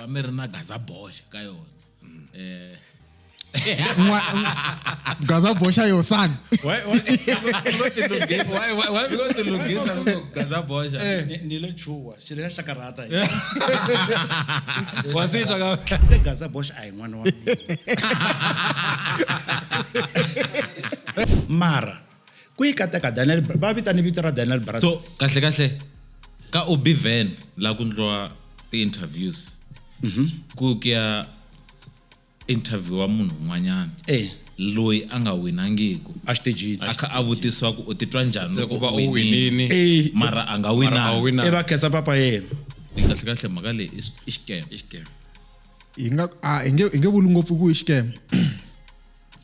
mi ri na Gaza Bosch ka yona Gaza Bosha your son. why going to look at Gaza Bosch ni le chuwa sile shakarata wasita ka the Gaza Bosch ai ngwana wa mara ku ikata Daniel ba vitani vitara Daniel Brothers so kahle ka obi van la ku ndlwa ti interviews ku kya interview wa munhu n'wanyana loyi a nga winangiko a stage a kha a vutiswa ku u titwa njhani loko va u winini mara a nga winanga va khensa papa yena kahle mhaka leyi i scam Inge vuli ngopfu ku i scam.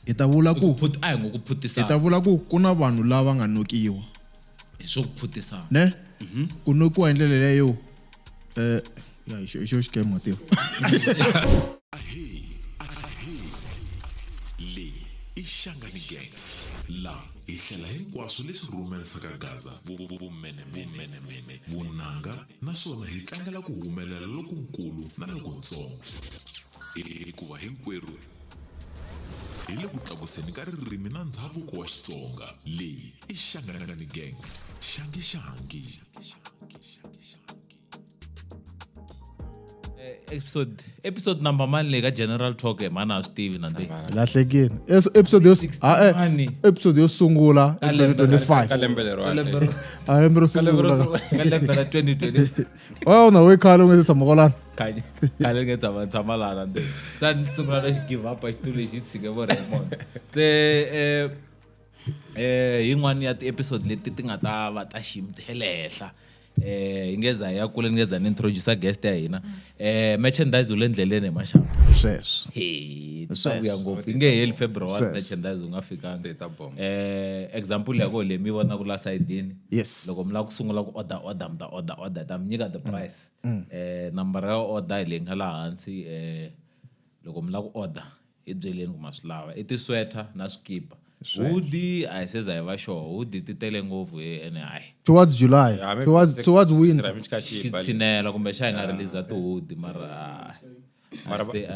Ita vula ku a hi ngo ku phutisa ita vula ku kuna vanhu lava nga nokiwa. hi swo ku phutisa Ne? Ku nokiwa hi ndlela leyo ya xo scam motero. Ishangani Gang la ihlela hinkwaswo leswi rhumerisaka Gaza vumene vunanga naswona hi tlangela ku humelela lokukulu na lokuntsongo hikuva hinkwerhu hi le ku tlakuseni ka ririmi na ndhavuko wa Xitsonga. Leyi i Shangani Gang, shangi episode number mani le ka General Talk mana Steve nande Lahlekini. Episode yo sungula 2025. ka lembe lero Lembe ro sungula. ka lembe ra 2020 Wa una we khale ngeze tshama kolana. khale nge tshama lana nde sa sungula na give up a xitulu lexi tshike vo Raymond se yin'wani ya ti episode leti ti nga ta va ta xiyimo xa le henhla ingeza ya kule ngeza ni introduce guest ya hina merchandise ule ndleleni mashaka Swes. ya ngopfu inge heli February merchandise unga fikanga ta bomb example yako le mi vona ku la side ni Yes. loko mi la ku sungula ku order ta mi nyika the price number ya order leyi nga la hansi loko mi la ku order i byeleni ku ma swi lava i ti sweater na swikipa hoodie a hi seza hi va sure hoodie ti tele ngopfu ene hayi Towards July. Towards winter. xitsinela kumbe xa hi nga release ti hoodie mara a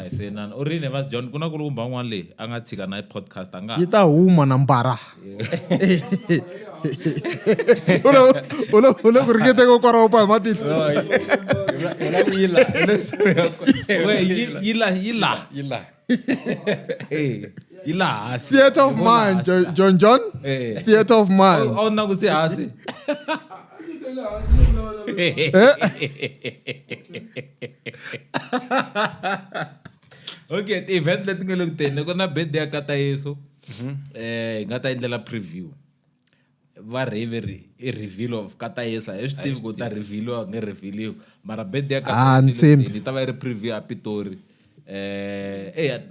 hi se nana u rini va John ku na kulukumba un'wana leyi a nga tshika na podcast a nga Yi ta huma na mbara. Ule ku ringete ko kwara pa matihlo. yila yila hasi Theater of mind, John. Theater of mind. a na ku si hasi okay ti event leti nga le ku teni ku na birthday ya Kata Yesu hi nga ta endlela preview va reveal of Kata Yesu hi swi tivi ku ta reveal nge reveal mara birthday ya Kata Yesu ta va yi ri preview ya Pitori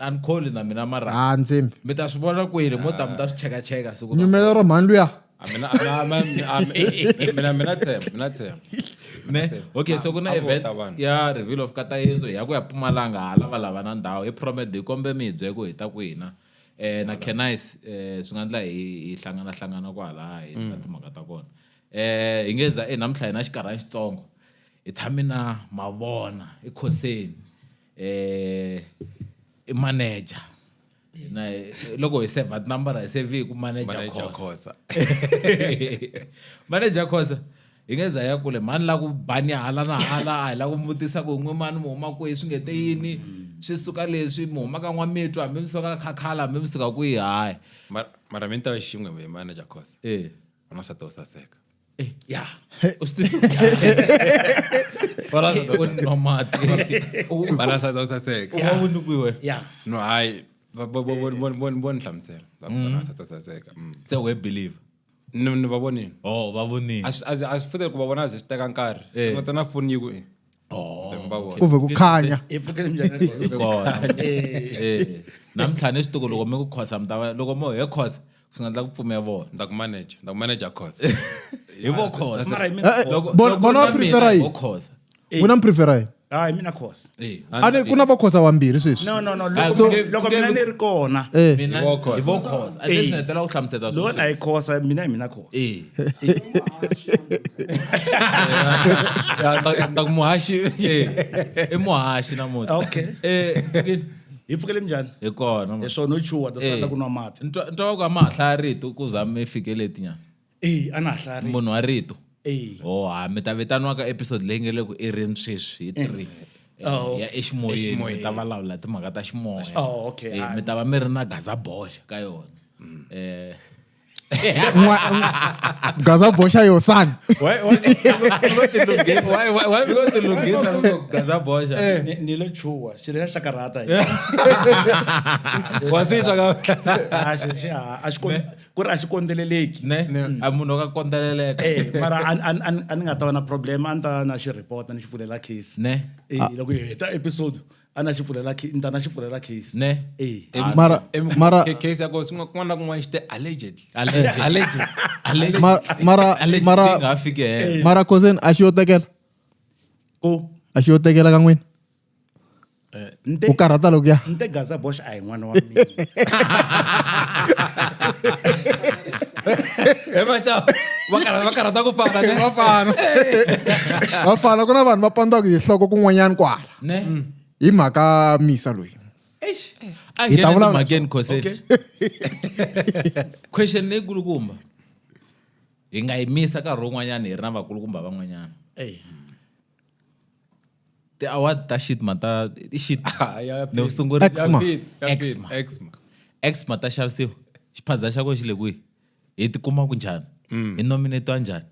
ani kholi na mina mara Ntsimbi. mi ta swi vona kwini mo ta mi ta swi cheka siku Nyumela ro mhandlu ya. mina tshemba ne okay so kuna event ya reveal of Kata Yesu ya ku ya Mpumalanga hala lava na ndhawu hi promise hi kombe mi byele ku hi ta kwina na Kenais swi nga endla hi hlangana kwala hi ta timhaka ta kona hi ngeza namuntlha hi na xikarhana xitsongo hi tshame na Mavona ekhoseni i manager na loko hi save number hi save ku manager Khosa manager Khosa hi ngeza ya kule mani la ku bani hala na hala hi la ku mutisa ku n'we mani mu huma kwihi swi ngete yini swi suka leswi mu huma ka N'wamitwa hambi mi suka Khakhala hambi mi suka kwihi hayi mara mi ta xin'we hi manager Khosa ona sa to saseka ya bana sa to saseka wa vuni kwihi ya no hayi bon hlamsela bana sa to saseka se we believe ni va vonini va vonini a swi fitele ku va vona swi teka nkarhi swi tsana foni yiku Uve ku khanya. ipfukele mjani namtlhane swituku loko mi ku Khosa mi ta loko mo he Khosa swi nga endla ku pfume vona nda ku manager Khosa hi vo Khosa mara Bona prefera yi. Khosa Wena mi prefera yi. hayi mina khosa ane kuna vakhosa vambirhi sweswi no so- loko mina ni ri kona mina hi vo khosa a leswi hetela ku hlamuseta lona hi khosa mina khosa ta ku muhaxi i muhaxi namuntlha okay hi pfukele njhani hi kona hi swona no chuwa tasala ku nwa mati ntwa ku a ma hlaya rito ku za mi fikele tinyana a na hlari munhu wa rito eh mi ta vitaniwa ka episode leyi nge le ku erini sweswi hi 3 ya eximoyeni mi ta vulavula timhaka ta ximoya okay mi ta va mi ri na gaza boxa ka yona gaza boxa yo san gaza boxa ni le chuwa xi le xakarata wa swi twa ka ku ri a xi kondzeleleki ne a munhu ka kondeleleka mara a ni nga ta va na problem a ni ta na xi report ni xi pfulela case ne loko hi heta episode a na xi pfulela ni ta na xi pfulela case ne mara case yako kun'wana na kun'wana xi te allegedly mara fike mara cousin a xi yo tekela ko a xi yo tekela ka n'wina u karhata loko ya nte gaza bosh a hi n'wana wa mina va karhata ku fana ne vafana ku na vanhu va pandziwaka hi nhloko kun'wanyana kwala ne hi mhaka misa loyi a Hi ta vulavula- nghena khoseni question leyi kulukumba hi nga yi misa nkarhi wun'wanyana hi ri na vakulukumba van'wanyana ti-award ta shit ma ta i shit ni sunguri exma ta xavisiwa xiphaza xa kona xi le kwihi hi ti kuma ku njhani hi nominatiwa njhani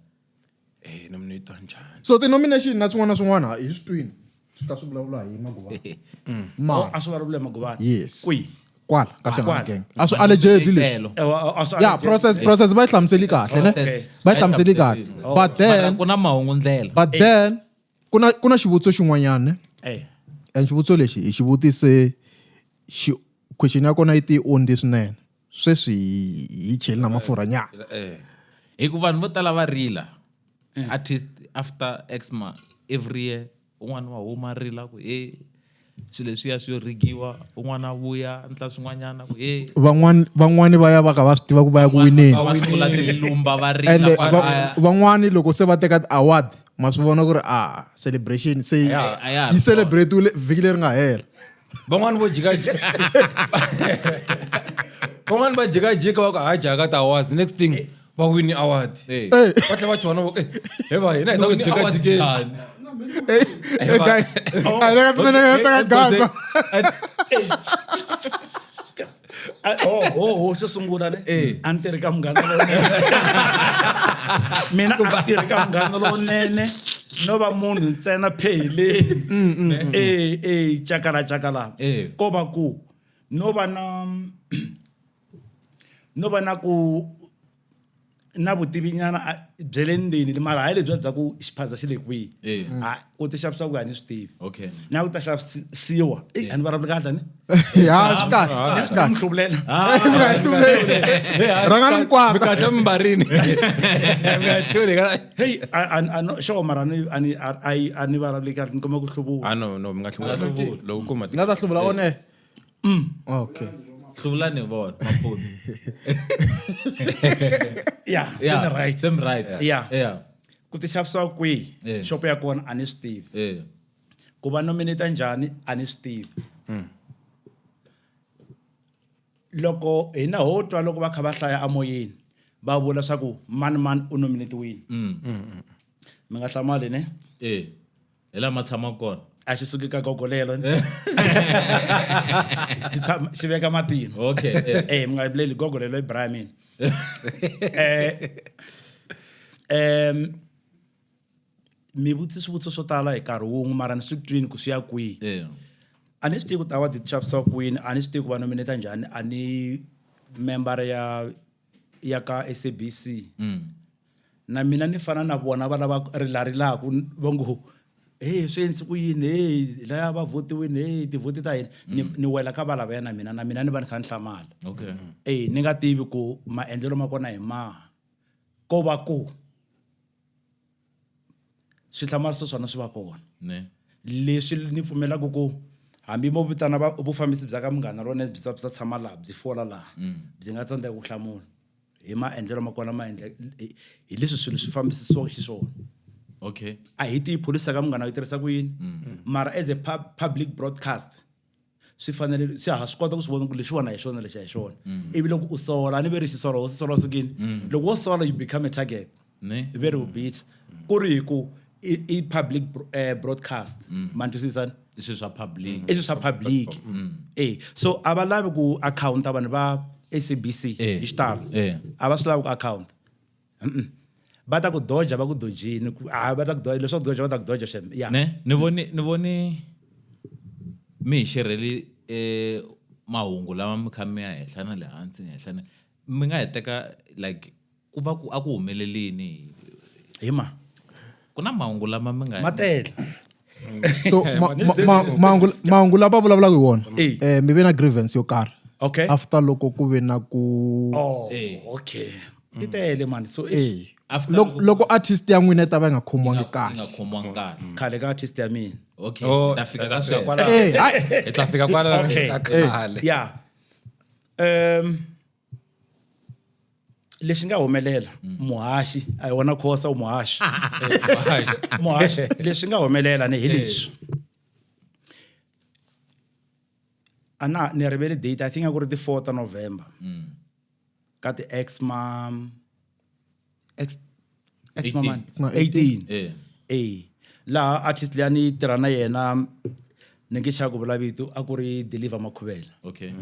nominate njhani so ti-nomination na swin'wana na swin'wana hi swi twini swi ta swi vulavula hi maguvana a swi vulavula maguvana yes kwihi kwala ka Shangani Gang a swi allegedly le Telo. ya process va yi hlamuseli kahle ne va yi hlamuseli kahle but then ku na mahungu ndlela but then ku na xivutiso xin'wanyana ne and xivutiso lexi hi xi vutise question ya kona yi ti ondi swinene sweswi hi cheli na mafurha nyana hi ku vanhu vo tala va rila artist after exma every year un'wana wa huma rila ku swilo leswiya swi yo rigiwa un'wana vuya ndla swin'wanyana ku van'wani va ya va ka va swi tiva ku va ya ku wineni va sungula tilumba va ende rila van'wani loko se va teka ti-award ma swi vona ku ri celebration se yi celebrate vhiki leri nga hela van'wani vo van'wani va jikajika va ku ha jaka ti-awards the next thing va wini award va tlhela va chona he va hina hi ta ku jikajikeni guys aleka teka gaza xo sungula ne a ni tirhi ka munghana lowunene mina a ni tirhi ka munghana lowunene no va munhu ntsena pheyileni cakala ko va ku no va na ku na vutivi nyana bya le ndzeni mara hayi lebyi bya ku xiphaza xi le kwihi ku ti xavisa ku a ni swi tivi okay na ku ta xavisiwa a ni vulavuli kahle ni ya swi kahle swi kahle mihluvulela rhangani mikwapa kahle mimbarini hey xo mara a ni vulavuli kahle ni kuma ku hluvuka no mi nga hluvula loko kuma ni nga ta hluvula one okay hluvulani vona mapuni same right yeah ku ti xavisiwa kwihi shop ya kona a ni swi tivi ku va nominate njhani a ni swi tivi loko hina ho twa loko va kha va hlaya amoyeni va vula swa ku mani u nominatiwini mi nga hlamali ne hi lama tshama kona a xi suki ka gogo lelo xi veka matino okay mi nga vileli gogo lelo Ibrahim mi vutisa swivutiso swo tala hi nkarhi wun'we mara ni swi twini ku swi ya kwihi a ni swi tivi ku ta wa ti xavisiwa kwini a ni swi tivi ku va nominata njhani a ni member ya ka SABC na mina ni fana na vona va lava rilaku va ngo swi endlise ku yini laya va votiwini tivhoti ta hina ni wela ka valava ya na mina ni va ni kha ni hlamala okay ni nga tivi ku maendlelo ma kona hi maha ko va ku swihlamariso swona swi va kona ne leswi ni pfumelaka ku hambi mo vitana vufambisi bya ka Munghana Lonene byi tshama laha byi fola laha byi nga tsandzeka ku hlamula hi maendlelo ma kona hi leswi swilo swi fambisisiwaka xiswona. Okay. A hi tihi pholisi ka Munghana yi tirhisa ku yini mara as a public broadcast swi fanele swi ha swi kota ku swi vona ku leswiwana hi swona lexi hi swona ivi loko u sola a ni veri xisolo u sola sukini loko wo sola you become a target very bit ku ri hi ku i public broadcast man twisisana i swilo swa public swa public so a va lavi ku account vanhu va SABC hi xitalo a va swi lavi ku account va ta ku doja va ku dojini va ta ku doja leswaku doja va ta ku doja ya ni voni mi xerheli mahungu lama mi kha mi ya henhla na le hansi henhla na mi nga heteka like ku va ku a ku humelelini hi ma ku na mahungu lama mi nga matela so mahungu lava vulavulaka hi wona mi ve na grievance yo karhi okay after loko ku ve na ku okay ti tele man so loko artist ya n'wina ta va nga khomiwangi kahle nga khomiwangi kahle khale ka artist ya mina okay ta fika ka hi ta fika kwala khale yeah lexi nga humelela muhashi a hi wona khosa muhashi leswi nga humelela ni hi leswi ana ni rivele date I think a ku ri the 4th of November ka ti X-Mom 18 laha artist leyi ni tirha na yena ni nge chava ku vula vito a ku ri Deliver Makhuvela okay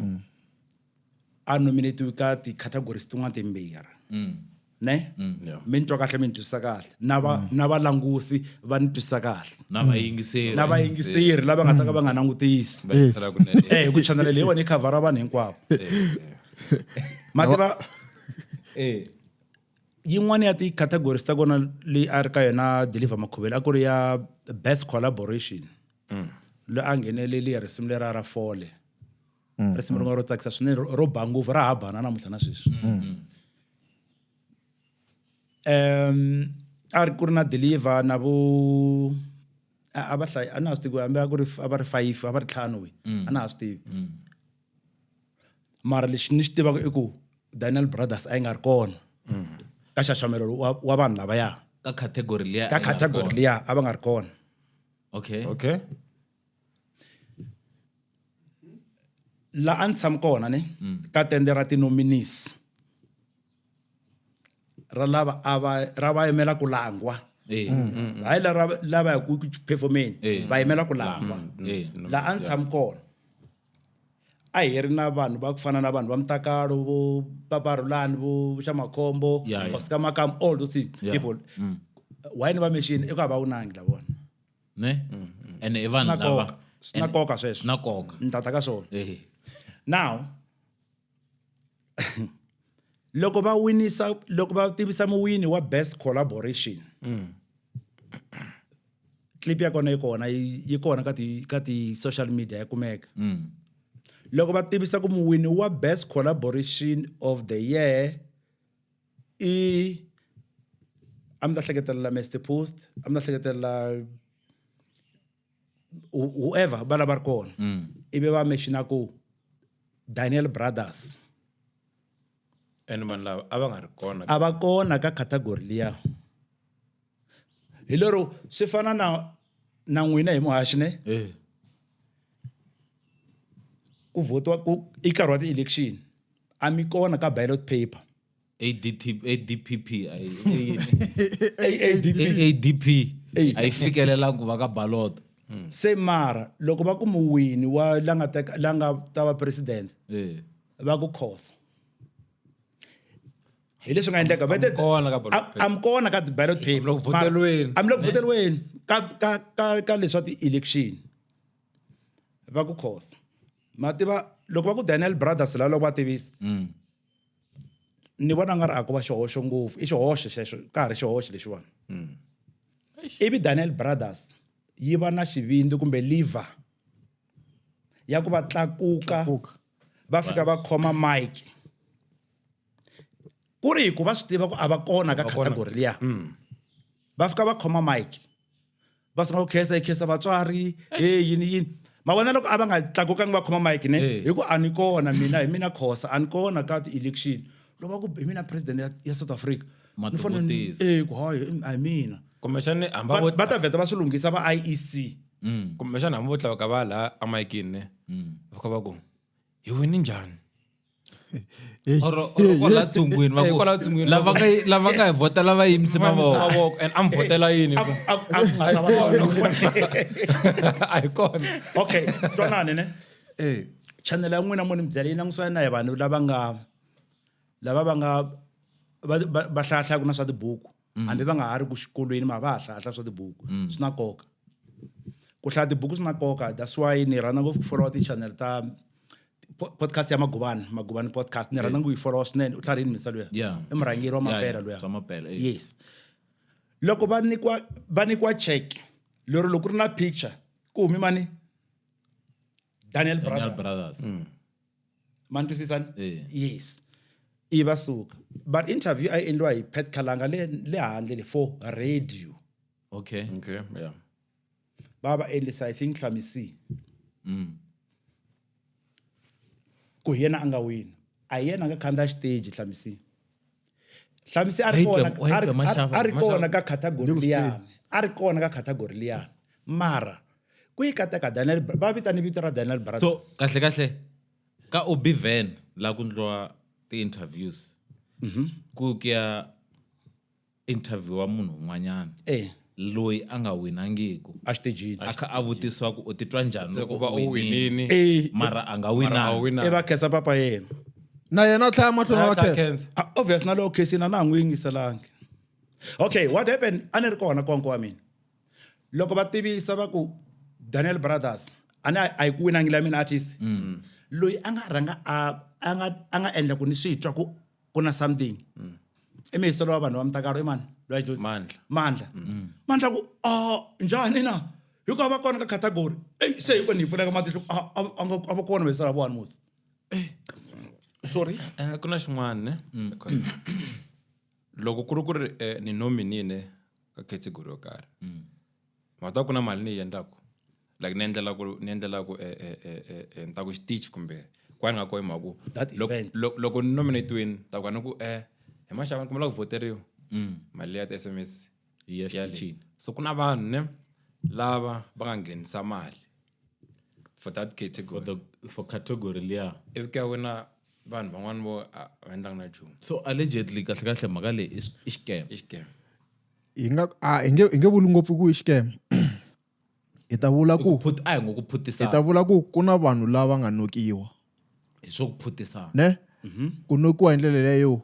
a nominatiwe ka ti-categories tin'wana timbirhi ne mi ni twa kahle mi ni twisisa kahle na valangusi va ni twisisa kahle na vayingiseri lava nga ta ka va nga langutisi ku chanele leyi wona yi khavhara vanhu hinkwavo mativa yin'wana ya ti-categories ta kona leyi a ri ka yona Deliver Makhuvela a ku ri ya best collaboration loyi a ngheneleli ya risimu leri ra Fole risimu rin'wana ro tsakisa swinene ro ba ngopfu ra ha bana namuntlha na sweswi a ri ku ri na Deliver na vo a va hlayi a na ha swi tivi hambi a va ri 5 a va ri 5 we a na ha swi tivi mara lexi ni xi tivaka i ku Daniel Brothers a yi nga ri kona ka xaxamelo wa vanhu lavaya ka category liya a va nga ri kona okay la a ni tshami kona ni ka tende ra ti-nominees ra va yimela ku langwa hayi lava ya ku performeni va yimela ku langwa la a ni tshami kona a hi ri na vanhu va ku fana na vanhu va Mutakalo vo Paparulani vo Xamakhombo Oscar Makam all those people why ni va machine i ku a va unangi la vona ne ene i vanhu lava swi na nkoka sweswo na nkoka ni tata ka swona now loko va tivisa muwini wa best collaboration clip ya kona yi kona ka ti-social media ya kumeka loko va tivisa ku muwini wa best collaboration of the year a mi ta hleketelela Mr Post a mi ta hleketelela whoever va lava ri kona ivi va mention ku Daniel Brothers and vanhu lava a va nga ri kona a va kona ka category liya hi lero swi fana na n'wina hi muhaxi ne ku votiwa ku i nkarhi wa ti-election a mi kona ka ballot paper ADP a yi fikelelangi ku va ka ballot se mara loko va ku muwini wa la nga ta va president va ku khosa hi leswi nga endleka am kona ka ballot paper am lo voteriweni ka leswa ti-election va ku khosa mativa loko va ku Daniel Brothers la loko va tivisa ni vona nga ri a ku va xihoxo ngopfu i xihoxo xexo ka ha ri xihoxo lexiwani ivi Daniel Brothers yi va na xivindzi kumbe liver ya ku va tlakuka va fika va khoma mic ku ri ku va swi tiva ku a va kona ka category liya va fika va khoma mic va sunga ku khesa vatswari yini ma vona loko a va nga tlakukangi va khoma mic ne hi ku a ni kona mina hi mina Khosa a ni kona ka ti-election loko va ku hi mina president ya South Africa ni fanele ku hayi I mina kumbexani va ta vheta va swi lunghisa va IEC kumbexani hambi vo tlakuka va la amayikini ne va kha va ku hi wini njhani kwala tshungwini lava nga hi vhotela va yimise mavoko and am vhotela yini a hi kona okay twanani ne channel ya n'wina mo ni byela yi langusana na hi vanhu lava va nga va hlayahlayaku na swa tibuku hambi va nga ha ri ku xikolweni ma va ha hlayahlaya swa tibuku swi na nkoka ku hlaya tibuku swi na nkoka that's why ni rhandza ngopfu ku followa ti-channel ta podcast ya Magubane podcast ni rhandza ku yi followa swinene u tlhari yini misa luya i murhangeri wa mapela luya yes loko va nikiwa check lero loko ri na picture ku humi mani Daniel Brothers mani twisisani yes i va suka but interview a endliwa hi Pat Kalanga le handle for radio okay yeah va endlisa I think Hlamisi ku yena anga wini a yena nga khanda stage Hlamisi a ri kona ka category liyani a ri kona ka category liyani mara ku yi kateka Daniel va vitani vito ra Daniel Brothers so kahle ka Obiven la ku ndliwa ti-interviews ku kya interview wa munhu un'wanyana loyi a nga winangiku a xitejini a kha a vutisiwa ku u titwa njhani loko va u winini mara a nga winanga i va khensa papa yena na yena a tlhaya mahlweni va khensa obvious na loko khesini na ha n'wi yingiselangi okay what happened a ni ri kona konko wa mina loko va tivisa va ku Daniel Brothers a yi ku winangila mina artist loyi a nga rhanga a nga endla ku ni swi twa ku na something i miyiselo wa vanhu va Mtakaro i mani Mandla ku njhani na hikuva va kona ka category se hikuva ni hi pfuneka matihlo a va kona miyiselo wa vona musi sorry ku na xin'wana ne loko ku ri ni nominine ka category yo karhi mata ku na mali ni yi endlaku like ni endlela ku ta ku xitichi kumbe kwani nga ko hi mhaku loko ni nominatiwini ta ku ni ku hi maxavani kumela ku voteriwa mali ya ti-SMS so ku na vanhu ne lava va nga nghenisa mali for that category for category liya ivi ka wena vanhu van'wana vo va endlanga na nchumu so allegedly kahle mhaka leyi i scam hi nge vuli ngopfu ku i scam hi ta vula ku a hi ngo ku phutisa hi ta vula ku ku na vanhu lava nga nokiwa hi swo ku phutisa ne ku nokiwa hi ndlela leyo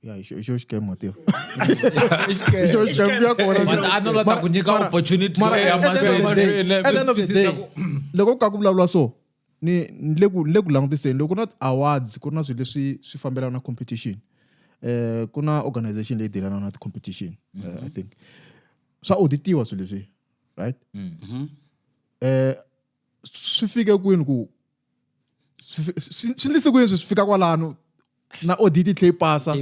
ya xo scam matiwa xo scam ya kona a no ta ku nyika opportunity ya at the end of the day loko ka ku vulavula so ni le ku langutiseni loko ku na awards ku na swilo leswi swi fambelana na competition ku na organization leyi dealana na competition I think swa auditiwa swilo leswi right swi fike kwini ku swi ndlise kwini swi fika kwalano na audit tlhe pasa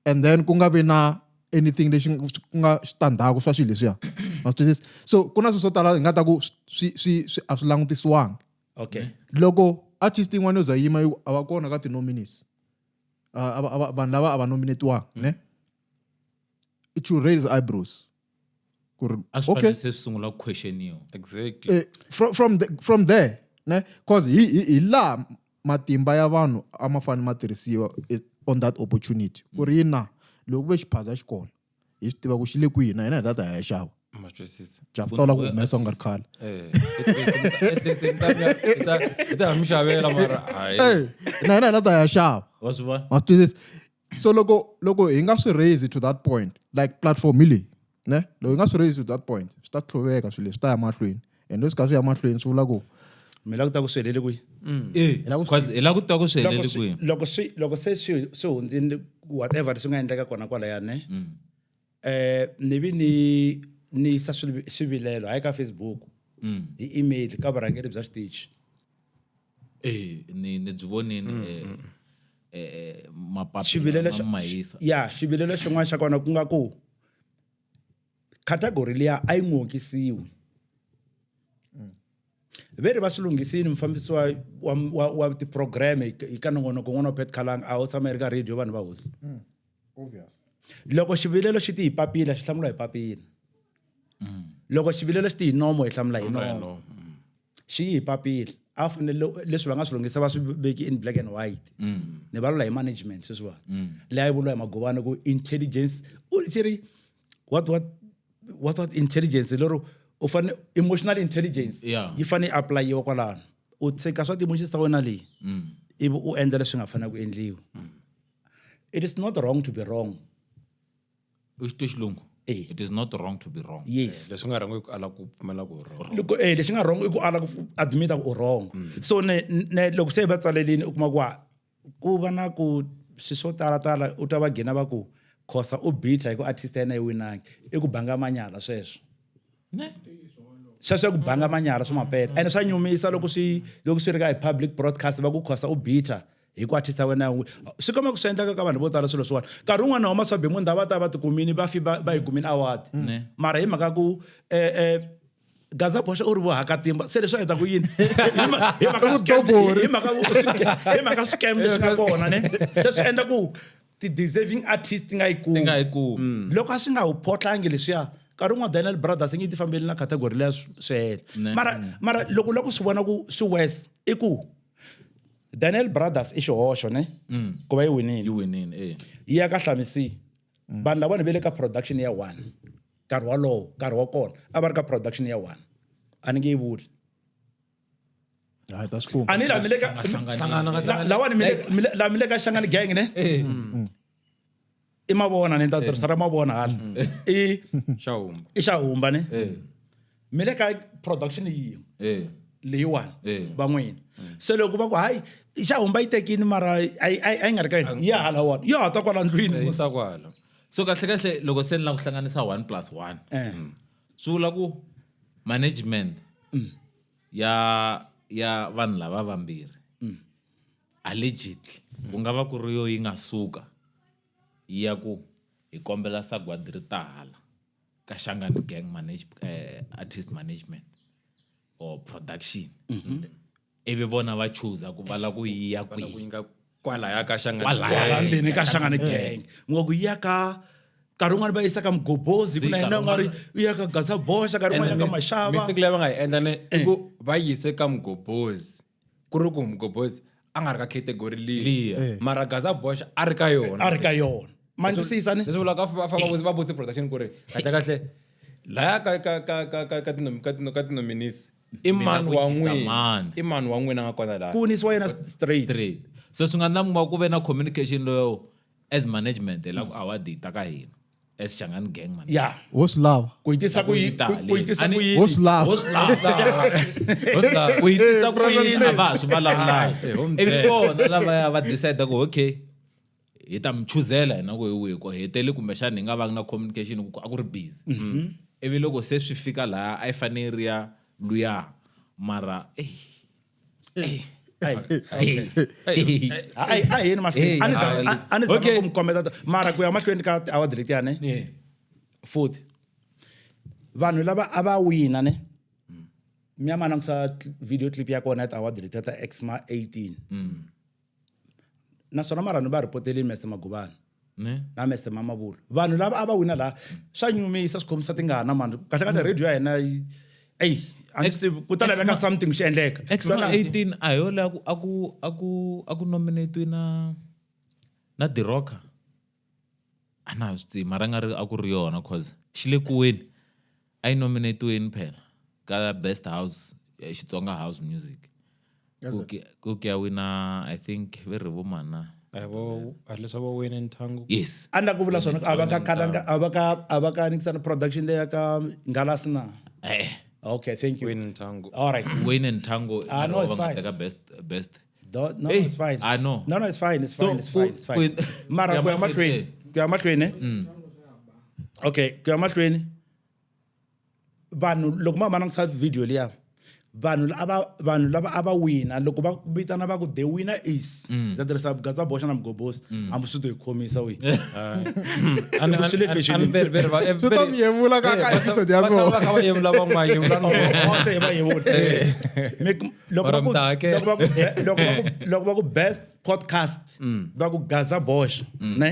and then ku nga vi na anything lexi ku nga switandzhaku swa swilo leswiya so ku na swilo swo tala hi nga ta ku swi a swi langutisiwangi okay loko artist yin'wana yo za yima a va kona ka ti-nominees vanhu lava a va nominatiwanga ne it should raise eyebrows okay se sungula questioniwa exactly from there ne cause hi la matimba ya vanhu a ma fani ma tirhisiwa on that opportunity ku ri yina loko ve xiphaza xi kona hi swi tiva ku xi le kwihi na hina hi tata hi ya xava ma twisisa jaftola ku humesa u nga ri khale ita mi xavela mara na hina hi tata hi ya xava wa swi vona ma twisisa so loko hi nga swi raise to that point like platform leyi ne loko hi nga swi raise to that point swi ta tlhoveka swilo swi ta ya mahlweni and leswi ka swi ya mahlweni swi vula ku mi la ku ta ku swi helele kwihi hi la ku ta ku swi helele kwihi loko se swi hundzini whatever swi nga endleka kona kwalayani ni vi ni yisa swivilelo hayi ka Facebook hi email ka varhangeri bya xitichi ni byi vonini xivilelo mapapila ya xivilelo xin'wana xa kona ku nga ku category liya a yi ngokisiwi veri va swi lunghisini mufambisi wa tiprogram hi ka nongonoko n'wana wa Pat Khalang a wo tshama ri ka radio vanhu va hosi Obvious. loko xivilelo xi ti hi papila xi hlamula hi papila loko xivilelo xi ti hi nomo hi hlamula hi nomo xi hi papila a fanele leswi va nga swi lunghisa va swi veki in black and white ni valula hi management sweswiwani leyi a yi vuriwa hi Magobane ku intelligence what intelligence lero u fane emotional intelligence yi fane applyiwa kwalano u tshika swa ti-emotions ta wena leyi ivi u endla leswi nga fanele ku endliwa it is not wrong to be wrong xilungu it is not wrong to be wrong. Yes. Leswi nga wrong i ku ala ku pfumela ku wrong. Loko leswi nga wrong i ku ala ku admit ku wrong. So ne loko se va tsalelini u kuma ku va na ku swo tala u ta va gena va ku khosa u beat hi ku artist yena yi winangi i ku banga manyala sweswo. Ne? Sweswo ku banga manyala swo mapela. And swa nyumisa loko swi ri ka public broadcast va ku khosa u beat hi ku artist wena swi koma ku sendla ka vanhu vo tala swilo swona nkarhi wun'wana na huma swabemu ndava ta va tikumini va fi va yi kumini award mara hi mhaka ku Gaza Bosha u ri vohakatimba se leswi a heta ku yini hi mhaka scam leswi nga kona ne leswi endla ku ti-deserving artist nga yi kumi loko a swi nga wu photlangi leswiya nkarhi wun'wana Daniel Brothers ngi ti fambeli na category leya swi hela mara loko swi vona ku swi west i ku Daniel Brothers i xihoxo ne ku va yi winini yi ya ka Hlamisi vanhu lava ni vele ka production ya 1 nkarhi wa kona a va ri ka production ya 1 a ni nge yi vuli ani lawa la mi le ka Hlangani gang ne i mavona ni ta tirhisa ra mavona hala i Xahumba ne mi le ka production yin'we leyiwani van'wini se loko va ku hayi Xahumba yi tekini mara a yi nga ri ka yini ya hala wona ya ta kwala ndlwini so kahle loko se ni la ku hlanganisa 1+1 swi vula ku management ya vanhu lava vambirhi allegedly ku nga va ku ri yo yi nga suka yi ya ku hi kombela sagwadi ri tahala ka Hlangani gang artist management or production ivi vona va choose ku vala ku yi ya kwihi kwalaya ka Hlangani ka Hlangani gang ngoku yi ya ka nkarhi wun'wana va yisa ka Mgobhozi ku na yena nga ri u ya ka Gaza Bosha nkarhi wun'wana ya ka Mashava mistake leyi va nga yi endla ne i ku va yise ka Mgobhozi ku ri ku Mgobhozi a nga ri ka category liya mara Gaza Bosha a ri ka yona manjusisa ne leswi vulaka va butse production ku ri kahle laya ka tinominees i mani wa n'wina nga kona laha ku nisiwa yena straight so swi nga na ku ve na communication loyo as management la ku award ta ka hina as Hlangani gang man what's love ku yitisa ku yini what's love ku yitisa ku yini a va swi vulavula ivi kona lava va decide ku okay hi ta mi chuzela hina ku hi wihi ko hetele kumbexana hi nga vangi na communication ku a ku ri busy ivi loko se swi fika laha a yi fanele ri ya luya mara yini mahlweni a ni zama ku mi kombeta mara ku ya mahlweni ka ti-award letiya ne futhi vanhu lava a va wina ne mi ya ma langusa video clip ya kona ya ti-award letiya ta Exma 18 naswona marani va ripotelini Mr Magubane na Mr Mamabulu vanhu lava a va wina laha swa nyumisa swi khomisa tingana mani kahle radio ya hina ku ta laveka something xi endleka Exma 18 a yo le aku nominate na The Rocker a na swi mara nga ri a ku ri yona cause xi le kuweni a yi nominatiweni phela ka best house Xitsonga house music ku ya wina I think ve ri vo mana leswi va Wayne Nthangu yes a ni la ku vula swona a va ka nikisana production leya ka Ngalasi na okay thank you Wayne Nthangu all right Wayne Nthangu no it's fine best no it's fine I know no it's fine mara ku ya mahlweni okay ku ya mahlweni vanhu loko ma langisa video liya vanhu lava ava wina loko va vitana va ku the winner is ta tirhisa Gaza Bosch na Mgobosi hambi swi to hi khomisa we swi ta mi yevula ka episode ya so va yevula van'wana loko va ku best podcast va ku Gaza Bosch ne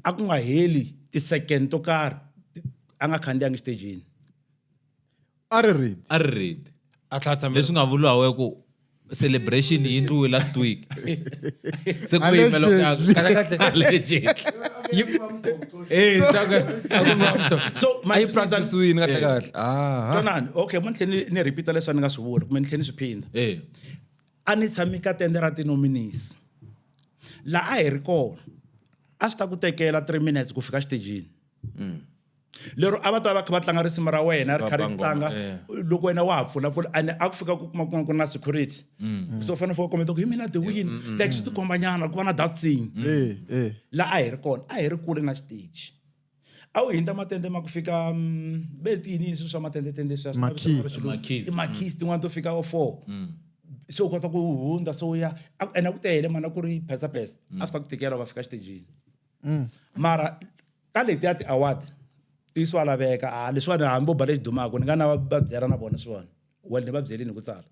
a ku nga heli ti-second to karhi a nga khandziyangi stagini a ri read a tlhatsa leswi nga vuriwa ku celebration yi endliwe last week se ku yimela so ayi practice wini kahle kahle tonani okay mo tlheni ni repeat leswi ni nga swi vula kumbe ni tlheni swi phinda a ni tshami ka tende ra ti-nominees laha a hi ri kona a swi ta ku tekela 3 minutes ku fika xitejini lero a va ta va kha va tlanga risimu ra wena ri kha ri tlanga loko wena wa ha pfulapfula ane a ku fika ku kuma ku na security so fanele fo kometa ku hi mina the win like swi tikomba nyana ku va na that thing laha a hi ri kona a hi ri kule na stage a wu hindza matende ma ku fika ve tiyini swilo swa matendetende makhisi tin'wana to fika 4 se u kota ku hundza so ya ene ku tele mana ku ri phesa a swi ta ku tikela va fika xitejini mara ka leti ya ti-award tiso alaveka leswiwani hambi bo ba lexi dumaka ni nga na va byela na vona swona well ni va byelini ku tsala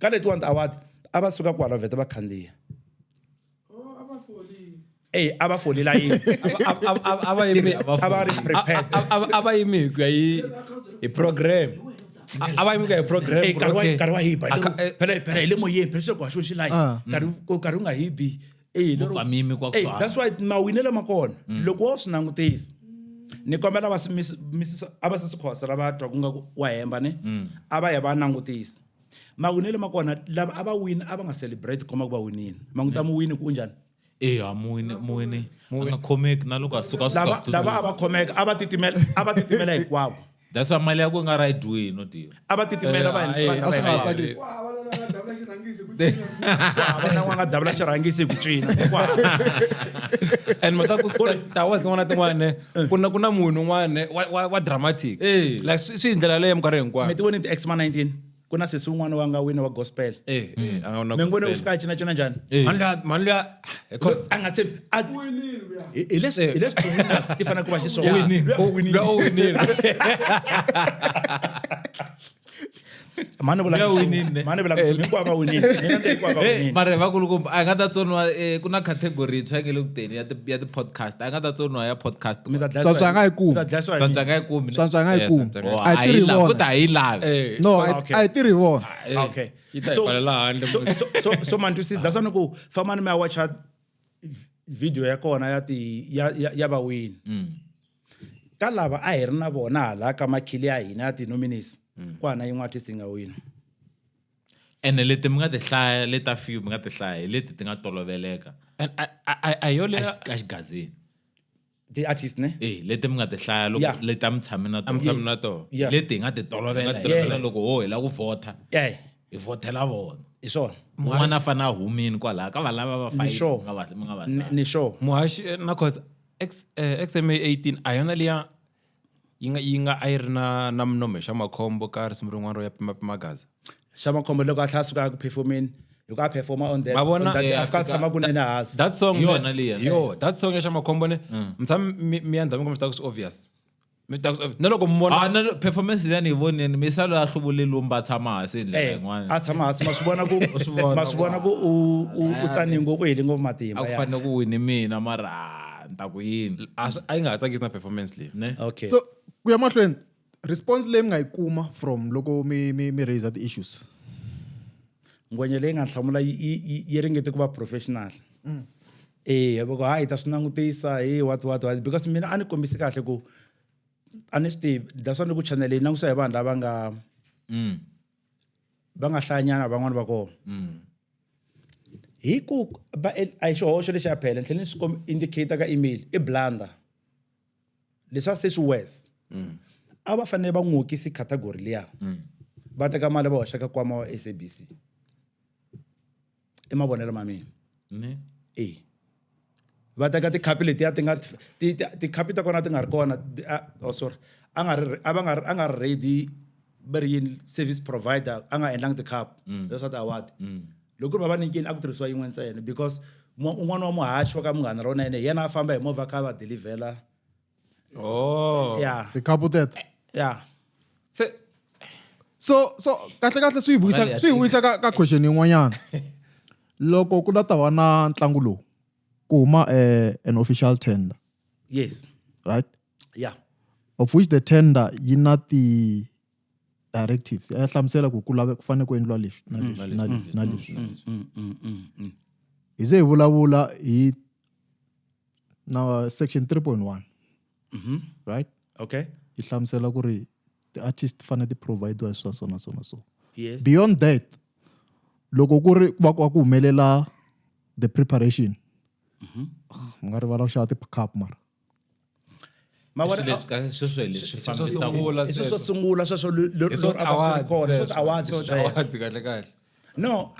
ka letiwani ti-award a va suka kwala vheta va khandziya a va folila yini a va ri prepared a va yimi hi ku ya hi program a va yimi ku ya hi program nkarhi wa hiba phela hi le moyeni phela swilo kwaxo xi life nkarhi u nga hibi that's why mawinelo ma kona loko wa swi langutisa ni kombela a va sasikhosa lava twa ku nga wa hemba ne a va ya va langutisa mawinelo ma kona lava a va wina a va nga celebrate koma ku va winini manguta muwini ku njhani muwini nga khomeki na loko a suka lava a va khomeka a va titimela hinkwavo that's why mali ya ku nga right way no tiyo a va titimela va tsakisi vana nga dabula xirhangisi hi ku cina and mata ku tawa tin'wana tin'wana ku na munhu un'wana wa dramatic like swi hi ndlela leyo minkarhi hinkwayo mi ti voni ti-Xma 19 ku na sesi un'wana wa nga wina wa gospel mi vone ku fika a cinacina njhani mani luya a nga tshembi hi leswi ti fanele ku va xiswona mani vula hinkwavo va winini mara vakulukumba a nga ta tsoniwa ku na category yintshwa nge le ku teni ya ti-podcast a nga ta tsoniwa ya podcast swantswa nga yi kumi swantswa nga yi kumi swantswa nga yi kumi a yi tirhi vona futa a yi lavi no a yi tirhi vona okay yi ta hi pfalela handle so man to see that's why ku famba ni mi ya watcha video ya kona ya vawini ka lava a hi ri na vona hala ka makhili ya hina ya ti-nominees kwana yin'we artist yi nga wina ene leti mi nga ti hlaya leta few mi nga ti hlaya hi leti ti nga toloveleka a yole a xigazini ti-artist ne leti mi nga ti hlaya loko leti a mi tshami na tona leti hi nga ti tolovela loko ho hela ku vhota hi vhotela vona hi swona un'wana a fane a humini kwalaha ka valava va mi nga va ni sure muhaxi na cause XMA 18 a yona liya yi nga a yi ri na mnome xa makhombo ka risimu rin'wana ro ya pimapima Gaza xa makhombo loko a tlha suka ku performeni loko a performa on that afika tshama kunene hansi that song yona liya that song ya xa makhombo ne mtshami mi ya ndhawu mi ta ku swi obvious na loko mi vona na performance leyi ni yi voneni misalo ya hluvuleli umba tshama hansi hi ndlela yin'wana a tshama hansi ma swi vona ku u tsani ngopfu heli ngopfu matimba a ku fanele ku wini mina mara ta ku yini a yi nga ha tsakisi na performance leyi okay so ku ya mahlweni response leyi mi nga yi kuma from loko mi raise the issues ngwenye leyi nga hlamula yi ringete ku va professional loko hayi ta swi langutisa what because mina a ni kombisi kahle ku a ni swi tivi that's why ni ku channel leyi langusa hi vanhu lava nga hlayanyana van'wana va kona hi ku a hi xihoxo lexi ya phela ni tlhela ni swi indicator ka email i blunder leswa se swi worse a va fanele va n'wokisi category liya va teka mali va hoxa ka kwama wa SABC i mavonelo ma mina va teka tikhapi letiya tikhapi ta kona ti nga ri kona sorry a nga ri ready yin service provider a nga endlangi ti-cup leswa ti-award loko va va nyikini a ku tirhisiwa yin'we ntsena because un'wana wa muhaxi wa ka Munghana Lonene yena a famba hi movha kha va delivela yeah the couple that yeah so kahle swi hi vuyisa ka question yin'wanyana loko ku ta va na ntlangu lowu ku huma an official tender yes right yeah of which the tender yi na ti directives ya hlamusela ku ku fanele ku endliwa leswi na leswi hi ze hi vulavula hi na section 3.1 right okay yi hlamusela ku ri the artist fanele ti provide swa so yes beyond that loko ku ri ku va ku humelela the preparation mi nga rivala ku xava ti-cup mara swo sungula sweswo awards kahle no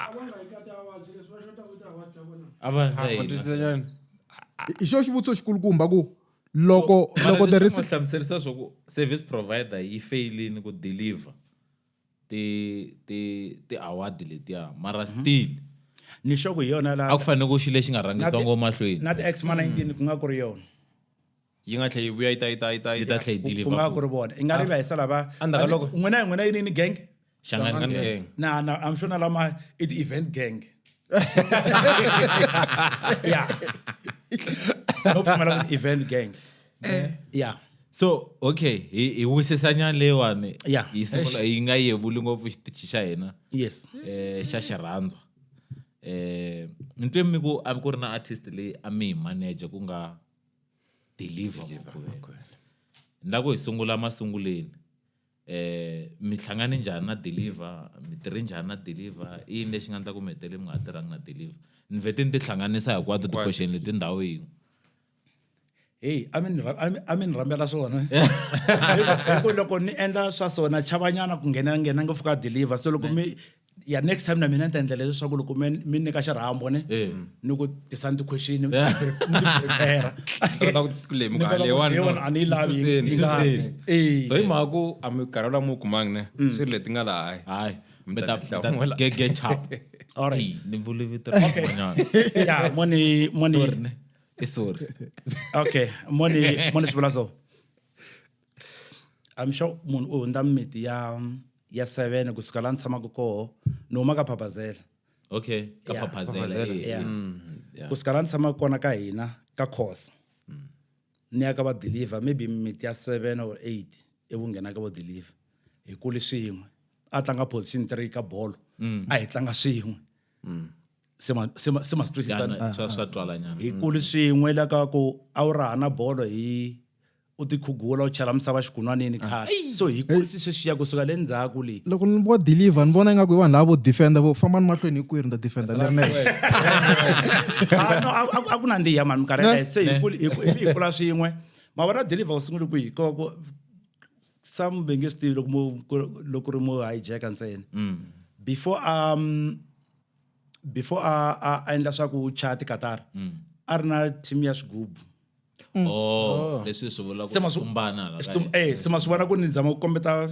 i xo xivutiso xikulukumba ku loko there is hlamuserisa swa ku service provider yi failini ku deliver ti award letiya mara still ni xo ku hi yona a ku fanele ku xi lexi nga rhangisiwa ngo mahlweni na ti-exma 19 ku nga ku ri yona yi nga tlhela yi vuya yi ta yi ta tlhela yi ku deliver nga ku ri vona i nga ri va hi sala va Endzhaku ka loko- n'wina yini ni gang Shangani gang. na I'm sure na lama i ti-event gang yeah no pfumela ku event gang yeah so okay hi wisisanyana leyiwani Yeah. yi nga yevuli ngopfu xitichi xa hina yes xa xirhandzwa ni twe mi ku a ku ri na artist leyi a mi hi manager ku nga deliver ni la ku hi sungula masunguleni mi hlangane njhani na deliver mi tirhe njhani na deliver i yini lexi nga endla ku mi hetelele mi nga tirhangi na deliver ni vhete ni ti hlanganisa hinkwato ti-question leti ndhawu yin'we hey a mi ni rhambela swona ku loko ni endla swa swona chavanyana ku nghena ngopfu ka deliver so loko mi ya next time na mina ni ta endla leswaku loko mi nyika xirhambo ni ku tisani ti-question ni prepare a ni yi lavi yi nga so hi mhaka ku a minkarhi lama mu kumangi ne swilo leti nga laha hayi Mi ta hlamula. get chap all right ni vuli vito rin'wanyana yeah money sorry okay money swi vula so I'm sure munhu u hundza mimiti ya 7 kusuka la ni tshamaka koho ni huma ka Phabazela okay ka Yeah, Phabazela yeah. Yeah. kusuka la ni tshamaka kona ka hina ka course ni ya ka va deliver maybe mimiti ya 7 or 8 ivu nghena ka vo deliver hi kuli swin'we a tlanga position 3 ka bolo a hi tlanga swin'we sima twisisana swa twalanyana hi kuli swin'we la ka ku a wu raha na bolo hi u tikhugula u chela misava xikunwanini khale so hi kulisi sweswiya kusuka le ndzhaku leyi loko ni vo deliver ni vona ingaku i vanhu lava vo defender vo fambani mahlweni hi kwiri ni ta defender ni ri nexe no a ku nandziha mani minkarhi yaleyo se hi kula swin'we ma vona deliver u sungule kwihi koko some be nge swi tivi loko ri mo hijacka ntsena before a endla swa ku chati Qatar a ri na team ya swigubu leswi swi vula ku Se masu- sumbana la se ma swi vona ku ni zama ku kombeta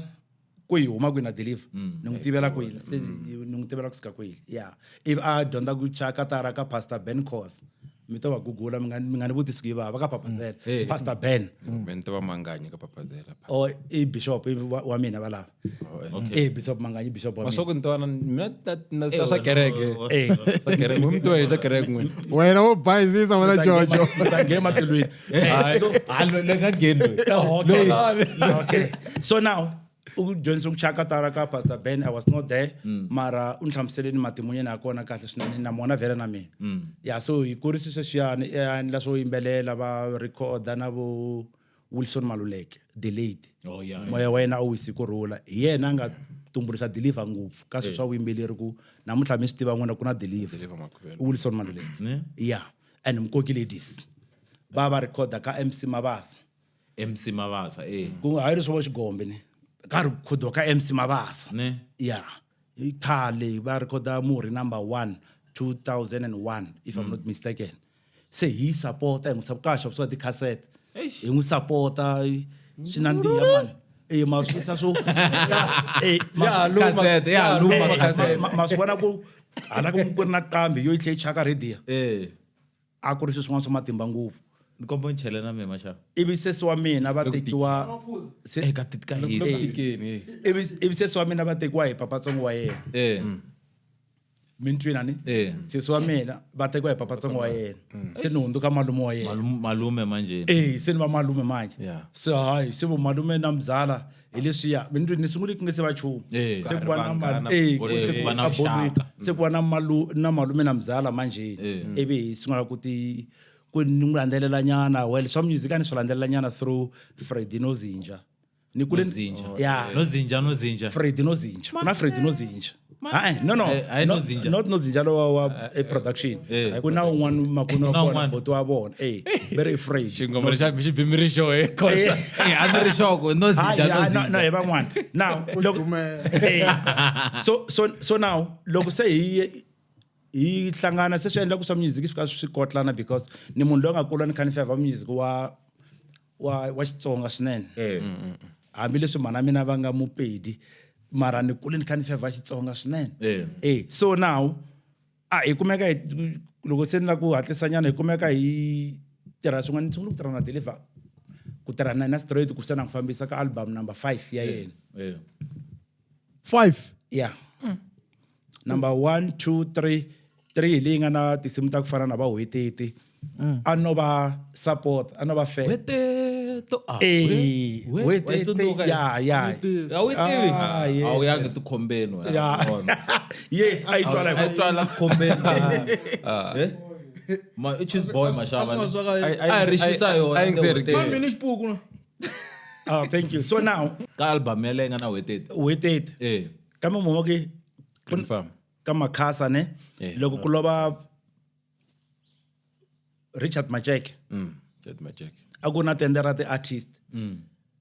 ku hi huma kwihi na deliver ni n'wi tivela kwini se ni n'wi tivela kusuka kwini ya ivi a dyondza ku cha Qatar ka Pastor Ben Cos mi to va gugula mi nga ni vutisi ku yi va ka Phabazela Pastor Ben Mente va manganyi ka Phabazela. o i bishop wa mina valava bishop Manganyi bishop wa mina Masoko ntwana mina na swa kereke. eh Swa kereke mu mtu wa kereke n'wini. wena wo bayizisa wena jojo nge matilweni so okay so now u dyondzisa ku chaka Qatar ka Pastor Ben I was not there mara u ni hlamuseleni matimunyeni ya kona kahle swinene na mona vhele na mina ya so hi kurisi sweswiyani ni la swo yimbelela va recorda na vo Wilson Maluleke delayed Oh, yeah, moya wa yena a wisi kurhula hi yena a nga tumbuluxa deliver ngopfu ka swilo swa vuyimbeleri ku namuntlha mi swi tiva n'wina ku na deliver Deliver makuvela. Wilson Maluleke Ne? yeah and mkoki ladies va recorda ka MC Mabasa MC Mabasa ku nga hayiri swo va xigombe ni ka recordo ka MC Mabasa ne yeah i khale va recorda Muri number 1 2001 if I'm not mistaken se hi supporta hi n'wi kahle swa ti cassette hi n'wi supporta xinandziha mani maswisa so Cassette, ya luma cassette. masivona ku hala ku ri na qambi yo yi tlhe yi chaka radio Eh. a ku ri swilo swin'wana swa matimba ngopfu Ni komba ni chele na mina xa. ivi sesi wa mina va tekiwa Eka titika hisi. ivi sesi wa mina va tekiwa hi papatsongo wa yena Eh. mi ni twinani sesi wa mina va tekiwa hi papatsongo wa yena se ni hundzuka malume wa yena Malume manje. se ni va malume manje Yeah. so hayi se vo malume na mzala hi leswiya mi ni twini ni sungule ku nga se va chumu Eh. se ku va na Vanghana, ku va na vuxaka. se ku va na malume na mzala manje ivi hi sungula ku ku ni n'wi landzelela nyana well swa music a ni swi landzelela nyana through Freddy Nozinja ni kule Nozinja. yeah Nozinja. Freddy Nozinja kuna Freddy Nozinja no Hayi Nozinja. not Nozinja lo wa production kuna un'wana makunu wa kona boto wa vona very afraid xingoma xa xibimiri xo kosa A ni ri xoko Nozinja no Nozinja. hi van'wana now so now loko se hi hlangana se swi endla ku swa music swi ka swi kotlana because ni munhu loyi a nga kula ni kha ni favor music wa Xitsonga swinene hambileswi mhana mina va nga Mupedi mara ni kule ni kha ni favor Xitsonga swinene so now hi kumeka loko se ni la ku hatlisanyana hi kumeka hi tirha swin'wana ni sungule ku tirha na Deliver ku tirha na straight ku se na ku fambisa ka album number 5 ya yena 5 yeah number 1 2 3 3 leyi nga na tinsimu ta ku fana na va Wetete a no va support a no va fan Wetete ya Awu yangi tikhombeni. yes I twala Ai twala tikhombeni. Ma cheese boy mashava. Ai rishisa yo. mini xipuku na thank you so now Ka album yale nga na Wetete kama momo ke confirm ka Makhasa ne loko ku lova Richard Macheke jet magic a ku na tendera ti artist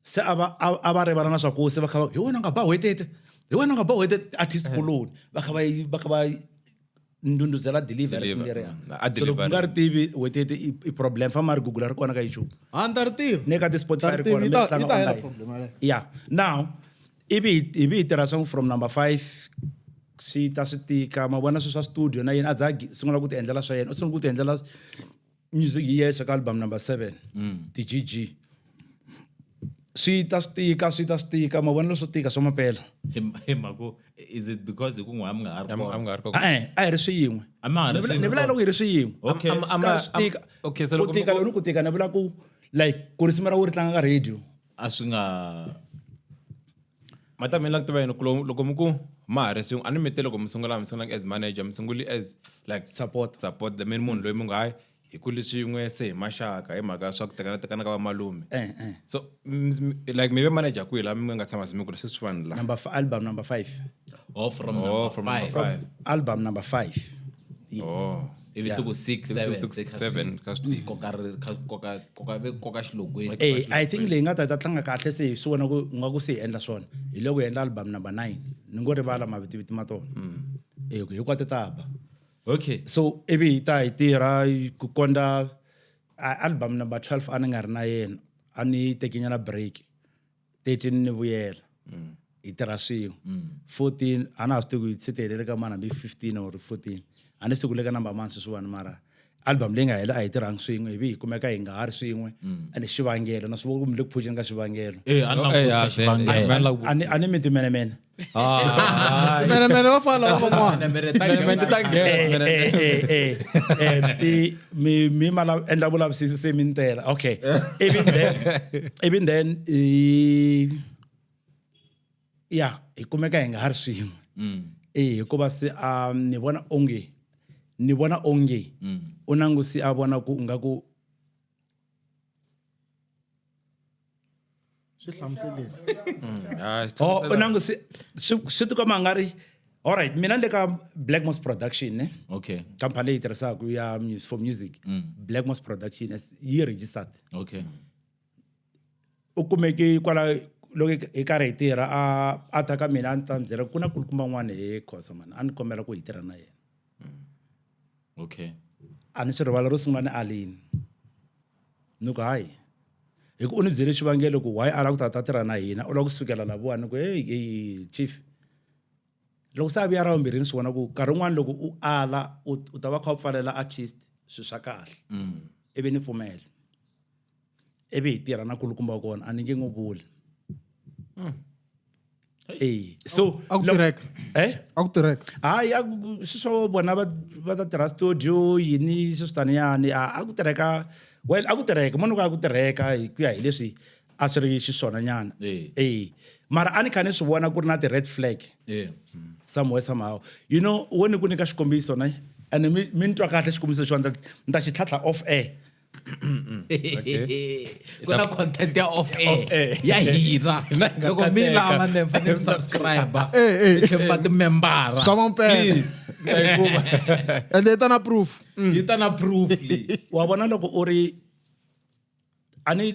se a va rivala na swa ku se va kha hi wena nga ba Wetete artist kuloni va kha va ndunduzela delivery Deliver. so loko nga ri tivi Wetete i problem fa mari Google ri kona ka YouTube antartiva ne ka ti Spotify ri kona yi mi ta tlanga hela online. problem yaleyo. Yeah. Now, ivi hi tirha song from number 5 swi ta swi tika ma vona swi swa studio na yena a za sungula ku ti endlela swa yena u sungula ku ti endlela music hi yexe ka album number 7 TGG swi ta swi tika ma vona leswo tika swa mapela Mako, is it because ku ngwa am nga ha ri kona? am nga ri ko a hi ri swiyin'we A ma ha ri swiyin'we ni vula loko hi ri swiyin'we Okay. okay so ku tika loko ku tika ni vula ku like ku risimu ra wu ri tlanga ka radio A swi nga mata mina la ku tiva yini loko mi ku ma ha ri swin'we a ni mete loko mi sungula as manager mi sunguli as like support the main munhu loyi mi nga hayi hi kule swin'we se hi maxaka hi mhaka swa ku tekana ka va malume so like mi ve manager kwihi laha mi nga tshama se mi ku leswi swi fani la album number 5 from from five. album number 5 Ivi tuku 6 7 ka swi koka xilogweni. I think leyi nga ta tlanga kahle se hi swi vona ku nga ku se hi endla swona hi loko hi endla album number 9 ni ngo rivala mavitiviti ma tona hikwate ta ba Okay. so ivi hi ta hi tirha ku kondza album number 12 a ni nga ri na yena a ni tekinyana break 13 ni vuyela hi tirha swin'we 14 a na ha swi tivi se ti helele ka mana hambi 15 or 14 a ni swi tivi ku le ka number man sweswiwani mara album leyi nga hela a hi tirhangi swin'we ivi hi kumeka hi nga ha ri swin'we ane xivangelo na swi vona ku mi le ku phuxeni ka xivangelo a ni mi timenemene mene va fana lava van'wana mi ma endla vulavisisi se mi ntela okay even then ya hi kumeka hi nga ha ri swin'we hikuva se ni vona onge u nangusi a vona ku nga ku swi hlamuseleni u nangusi swi tikoma nga ri alright mina le ka Blackmoss Production ne Okay. company leyi tirhisaka ya for music Blackmoss Production yi registered Okay. u kumeke kwala loko hi karhi hi tirha a ta ka mina a ni ta byela ku na kulukumba n'wana hi khosa mani a ni kombela ku hi tirha na yena Okay. a ni swi rivala ro sungula ni alini ni ku hayi hi ku u ni byele xivangelo ku why a lava ku ta tirha na hina u lava ku sukela laviwani ku hey chief loko se a vuya ra vumbirhi ni swi vona ku nkarhi wun'wana loko u ala u ta va kha u pfalela artist swilo swa kahle ivi ni pfumela ivi hi tirha na kulukumba wa kona a ni nge n'wi vuli so a ku tirheka a ku tirheka hayi swo vona va ta tirha studio yini swi switaniyani a ku tirheka well a ku tirheka munhu ku a ku tirheka hi ku ya hi leswi a swi ri xiswona nyana mara a ni kha ni swi vona ku ri na ti-red flag somewhere somehow you know wo ni ku nyika xikombiso na and mi ni twa kahle xikombiso lexiwani ni ta xi tlhatlha off air ku na content ya off air ya hina loko mi lava ni fanele ni subscriber tlhemba timembara swa mampela and yi ta na proof yi ta na proof wa vona loko u ri a ni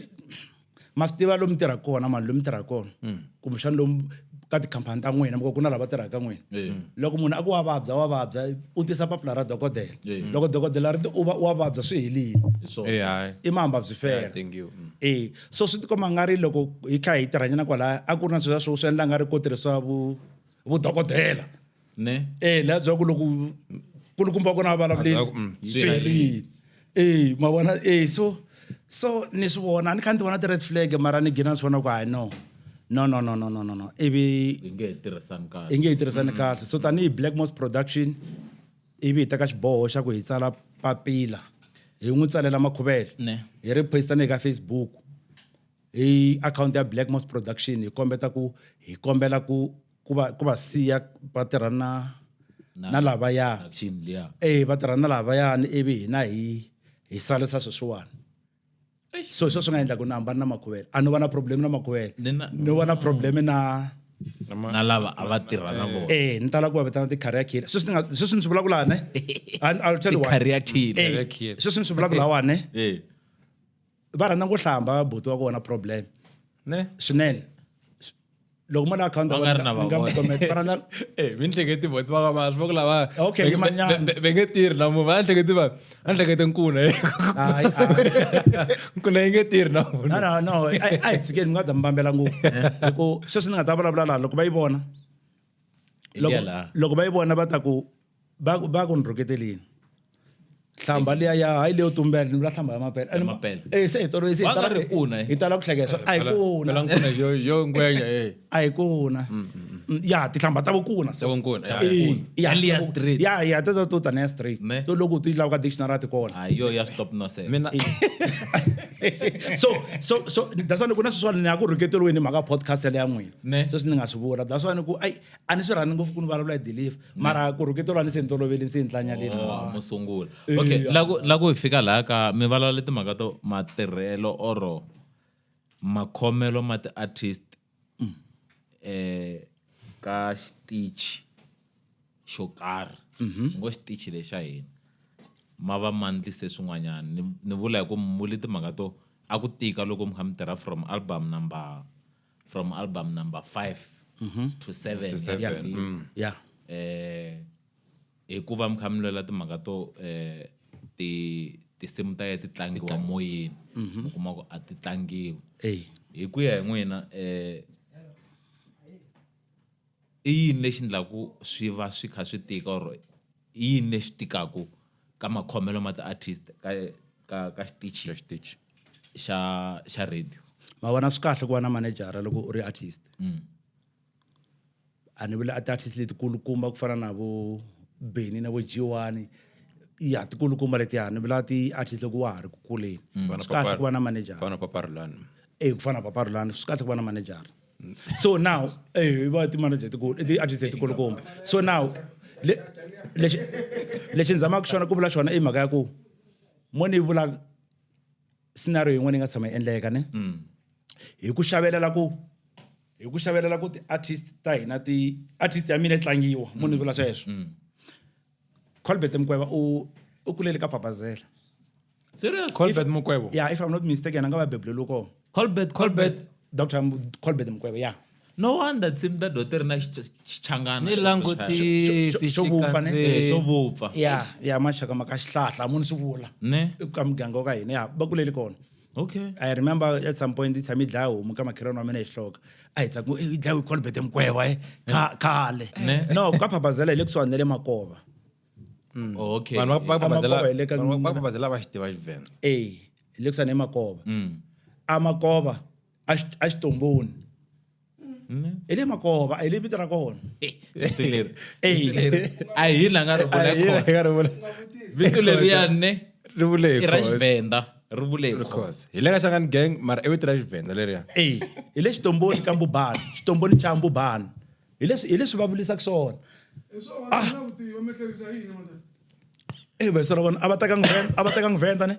ma swi tiva lomu tirha kona mali lomu tirha kona kumbexani lomu ka tikhampani ta n'wina ku na lava tirhaka n'wina loko munhu a ku wa vabya u tisa papila ra dokodela loko dokodela ri ti wa vabya swi helile i mambabyi fela so swi tikomba nga ri loko hi kha hi tirhanyana kwalaya a ku ri na swilo swo swi endla nga ri ko tirhisiwa vudokodela leha bya ku loko kulukumba ku na valavuleni swi helile ma vona so ni swi vona ni kha ni ti vona ti-red flag mara ni gina ni swi vona ku hayi no ivi hi nge hi tirhisani kahle hi nge hi tirhisani kahle so tanihi Black Moss Production ivi hi teka xiboho xa ku hi tsala papila hi n'wi tsalela makhuvele hi ri postani eka Facebook hi akhawunti ya Black Moss Production hi kombela ku va siya va tirha na lavaya va tirha na lavayani ivi hina hi salisa sweswiwani so swi nga endla ku ni hambana na makhuvele a no va na problem na makhuvele no va na problem na lava a va tirha na vona ni tala ku va vitana ti-career killer sweswi ni swi vulaka laha ne I'll tell you why career killer sweswi ni swi vulaka laha wane va rhandza ku hlamba buti wa kona problem swinene loko ma la akhawunti mi hleketi voti va va swi va ku lava Okay, ve nge tirhi na munhu va hleketi va a hlekete nkuna nkuna yi nge tirhi na munhu no a hi tshikeni mi nga za mi bambela ngopfu hiku sweswi ni nga ta vulavula laha loko va yi vona loko va yi vona va ta ku va ku ni rhuketelini hlamba liya ya hayi leyo tumbela ni vula hlamba ya mapela se hi tolovisi hi tala ku hlekesa a hi kuna yo ngwenya a hi kuna ya tihlamba ta vukuna liya street ya teto to taniya street to loko ti lava ka dictionary ti kona yo ya stop no se so that's why ku na sweswiwani ni ya ku rhuketeliweni mhaka podcast leya n'wina sweswi ni nga swi vula that's why ni ku a ni swi rhandzi ngopfu ku ni vulavula hi deliver mara ku rhuketeliwani se ni toloveli se ni tlanyaleni musungula okay la ku hi fika laha ka mi vulavula timhaka to matirhelo oro makhomelo ma ti-artist ka xitichi xo karhi ngo xitichi lexa hina ma va ma ndlise swin'wanyana ni vula hi ku muli timhaka to a ku tika loko mi kha mi tirha from album number 5 to 7 hikuva mi kha mi lwela timhaka to tinsimu ta ye ti tlangiwa moyeni mi kuma ku a ti tlangiwi hi ku ya hi n'wina i yini lexi endlaku swi va swi kha swi tika or i yini lexi tikaku ka makhomelo ma ti-artist ka xitichi xa radio ma vona swi kahle ku va na manejara loko u ri artist a ni vula ti-artist letikulukumba ku fana na vo Benny na vo G1 ya tikulukumba letiya ni vula ti-artist loko wa ha ri ku kuleni swi kahle ku va na manejara fana paparulani ku fana paparulani swi kahle ku va na manejara so now va ti-manager ti-artist letikulukumba so now lexi ni zamaka xona ku vula xona i mhaka ya ku mo ni vula scenario yin'wana yi nga tshama yi endleka ne hi ku xavelela ku ti-artist ta hina ti-artist ya mina yi tlangiwa mo ni vula sweswo Colbert Mukweva u kulele ka Papazela serious Colbert Mukweva if I'm not mistaken anga va bebulelo ko Colbert Dr. Colbert Mukweva no wonder tsim da doter na xichangana ni langutisi xo vupfa ne xo vupfa ya maxaka ma ka xihlahla mo ni swi vula ne ka muganga wa ka hina va kulele kona Okay. I remember at some point it's a midlaw homu ka makhelwane wa mina ehloka ayi tsaku idlaw iColbert eMkweva khale no ka phabazela ile kusuka nele Makoba Okay. vanhu va Amakoba hi le ka- papazela va xi tiva Xivenda. ile kusuka ne Makoba Amakoba a Xitomboni ile Makoba ile vito ra kona a hi la nga ri vula vito leriyani ri vule i ra Xivenda ri vule course hi le ka Shangani gang mara i vito ra Xivenda leriya. ile Xitomboni ka Mbubana Xitomboni cha Mbubana ile swi va vulisaka swona bese ra vona a va teka ngivenda ne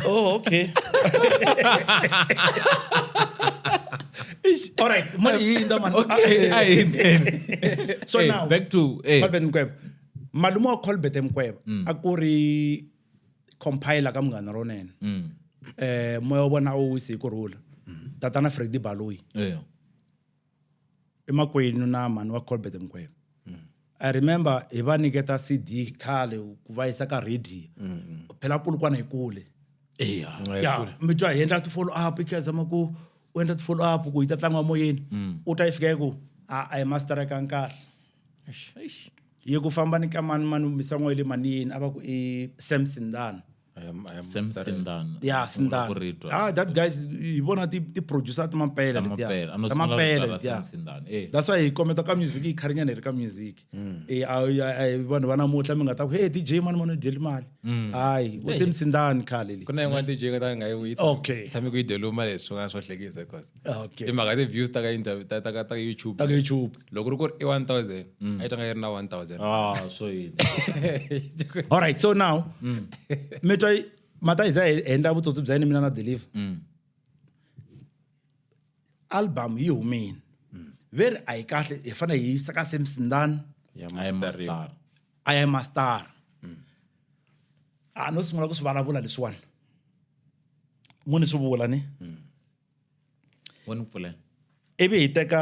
oh okay all right mali yinda man so now back to Colbert Mkweva malume wa Colbert Mkweva a ku ri compiler ka Munghana Lonene moya wa vona u wisi ku rhula tatana Freddy Baloyi emakwenu na mani wa Colbert Mkweva I remember hi va niketa CD khale ku va yisa ka radio phela pulukwana hi kule ya mi twa hi endla ti follow up ikazama ku u endla ti follow up ku yi ta tlanga moyeni u ta ifika ku a yi master ka nkahle yi ku famba ni ka mani misango ile manini ava ku i Sam Sindana Sam Sindana yeah Sindana that guys hi vona ti producer ta mampela Sam Sindana that's why hi kometa ka music hi kharinyana hi ri ka music vanhu va namuhla mi nga ta ku hey DJ mani deli mali hayi u Sam Sindana khale ku na yin'wana DJ nga ta nga yi witsa okay tshami ku yi deliwa mali swo nga swo hlekisa cause okay i mhaka ti views ta ka interview ta YouTube ta ka YouTube loko ri ku ri i 1000 a yi tanga yi ri na 1000 so yini all right so now mi twa mata iza endla vutsotsi bya yini mina na deliver album yi humini very a yi kahle hi fanele hi yisa ka Sam Sindana I am a star no sungula ku swi vulavula leswiwani muni swi vula ni wani pfula ivi hi teka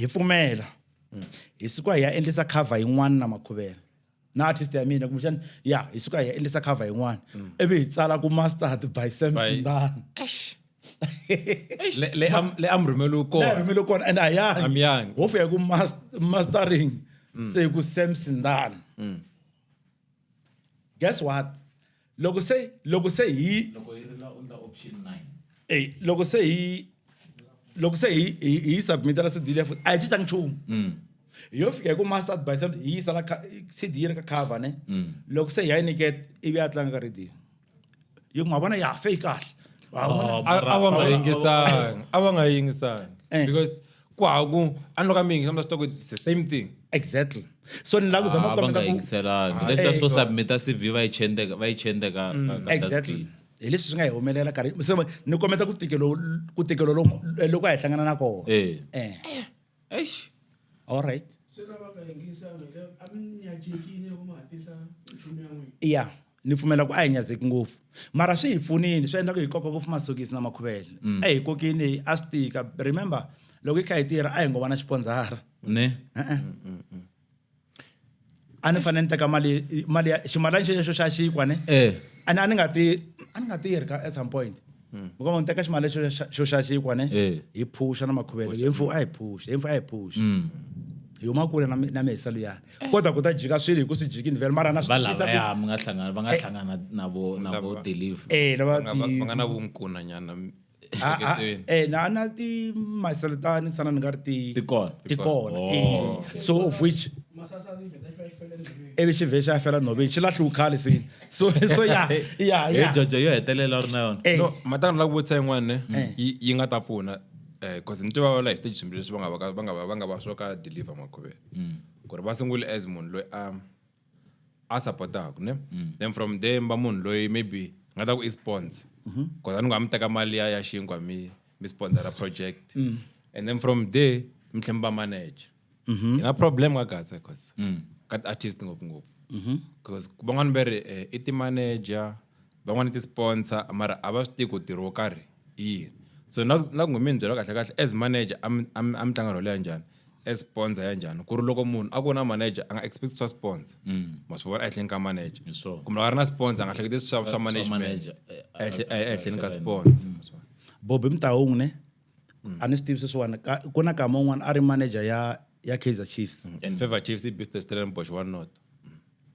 hi pfumela hi suka hi ya endlisa cover yin'wana na Makhuvela na artist ya mina kumbexani ya hi suka hi ya endlisa cover yin'wana ivi hi tsala ku mastered by Sam Sindana le amrumelu kona rhumelo kona and I'm young. ho fika ku mastering se ku Sam Sindana guess what loko se hi loko yi ri la option 9 loko se hi submitela sidile futhi a yi cincangi nchumu yo fika ku mastered by Sam hi yisa la CD yi ri ka cover ne loko se hi ya yi niketa ivi ya tlanga ka radio yi ku ma vona ya se yi kahle a va nga yingisangi because kwaku a ni loko mingi swi tiva ku it's the same thing exactly so ni la ku zama ku va nga kometa ku yingiselangi leswiya swo submita CV va yi chendeka exactly hi leswi swi nga hi humelela karhi ni kometa ku tikelo loko a hi hlangana na kona all right yeah ni pfumela ku a hi nyazeki ngopfu mara swi hi pfunini swi endla ku hi koka ku masokisi na Makhuvela a hi kokini a swi tika remember loko hi kha hi tirha a hi ngo va na xiponsara ne a ni fanele ni teka mali ya ximalani xexo xa xikwa ne a ni nga tirhi ka at some point because ni teka ximali xo xa xikwa ne hi phusha na Makhuvela hi mfu a hi phusha hi huma kule na mesa luya kodwa ku ta jika swilo hi ku swi jikini vele mara na va nga hlangana na vo deliver va nga na vunkunanyana na ti maseltani sana ni nga ri tikona so of which evi xi vhe xa fela nhoveni xi lahliwe khale sini so ya jojo yo hetelela u ri na yona no matani la ku vutisa yin'wana ne yi nga ta pfuna because ni tiva la hi stage swimbirhi leswi va nga va swo ka deliver Makhuvela ku ri va sungule as munhu loyi a supportaku ne then from there mba munhu loyi maybe nga ta ku i sponsor because a ni nga mi teka mali ya xinkwa mi sponsora project and then from there mi tlhe mi va manager hi na problem ka gasa cause ka artist ngopfungopfu because van'wani va ri i ti-manager van'wani ti-sponsor mara a va swi tivi ku ntirho wo karhi yini so na ku ngomini byela kahle as manager am tlanga role ya njhani as sponsor ya njhani ku ri loko munhu a ku na manager a nga expect swa sponsor ma swi vona ehenhleni ka manager kumbe a ri na sponsor a nga hleketi swa management ehenhleni ka sponsor Bobby Mtaung ne a ni swi tivi sweswiwani ku na kama un'wana a ri manager ya Kaizer Chiefs and Favor Chiefs i business Stellenbosch wa not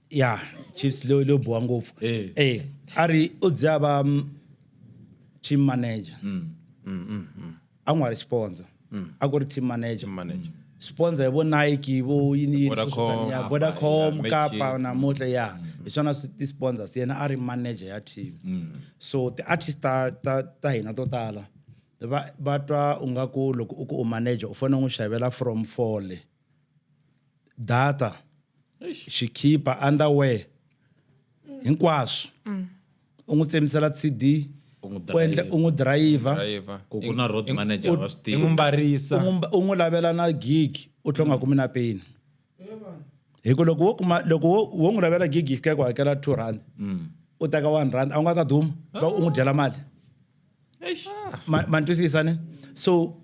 ya Chiefs lo boha ngopfu a ri u dzava team manager a n'wi ri sponsor a ku ri team manager sponsor hi vo Nike vo yini Vodacom Kapa namuntlha ya hi swona ti sponsors yena a ri manager ya team so ti artist ta hina to tala va twa u nga ku loko u ku u manager u fanele n'wi xavela from Fole data xikipa underwear hinkwaswo u n'wi tsemisela CD u n'wi driver ku na road manager wa swi i n'wi mbarisa u n'wi lavela na gig u tlhela u nga kumi na peni hi ku loko wo n'wi lavela gig hi fika ku hakela R2 u teka R1 a wu nga ta duma u n'wi dyela mali ma twisisa ne so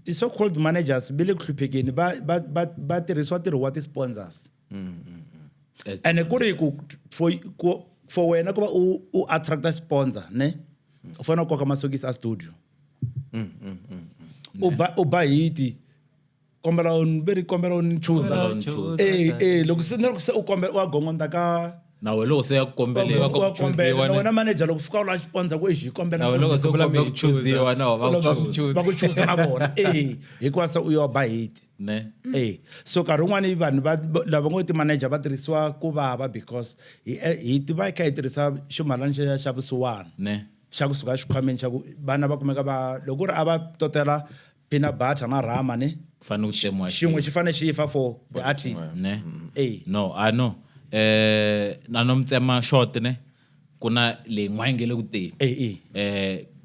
the so called managers be le ku hluphekeni va tirhisiwa ntirho wa ti-sponsors and ku ri ku for wena ku va u attracta sponsor ne u fanele u koka masokisi a studio u ba hiti kombela u ni chuza loko se u kombela u ya gongonta ka nawe loko se ya kukombeliwa ku chuziwa wena manager loko fika u la sponsor ku hi kombela nawe loko se u kombela ku chuziwa na va ku chuza na vona hikuva se u yo ba hiti ne so nkarhi wun'wani vanhu lava ngo ti manager va tirhisiwa ku vava because hi tiva hi kha hi tirhisa ximalana xa vusiwana ne xa kusuka xikhwameni xa ku vana va kumeka va loko ri a va totela peanut butter na rama ne fanele ku tsemiwa xin'we xi fanele xi fa for the artist ne no I know na no mtsema short ne kuna le n'wangele ku teni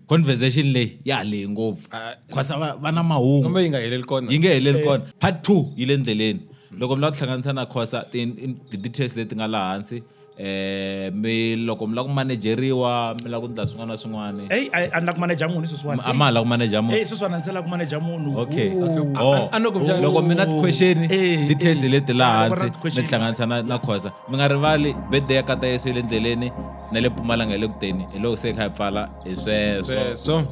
conversation leyi ya le ngopfu khosa vana mahungu kumbe yi nga heleli kona yi nge heleli kona part 2 yi le ndleleni loko mi lava ku hlanganisa na khosa ti details leti nga laha hansi mi loko mi lava ku manageriwa mi lava ku ndla swin'wana na swin'wana a ni la ku manager munhu sweswiwani a ma lava ku manager munhu sweswiwani ndzi la ku manager munhu okay loko mi na ti-question details leti laha hansi mi hlanganisa na khosa mi nga rivali birthday ya Kata Yesu yi le ndleleni na le Mpumalanga hi le ku teni hi loko se kha hi pfala hi sweswo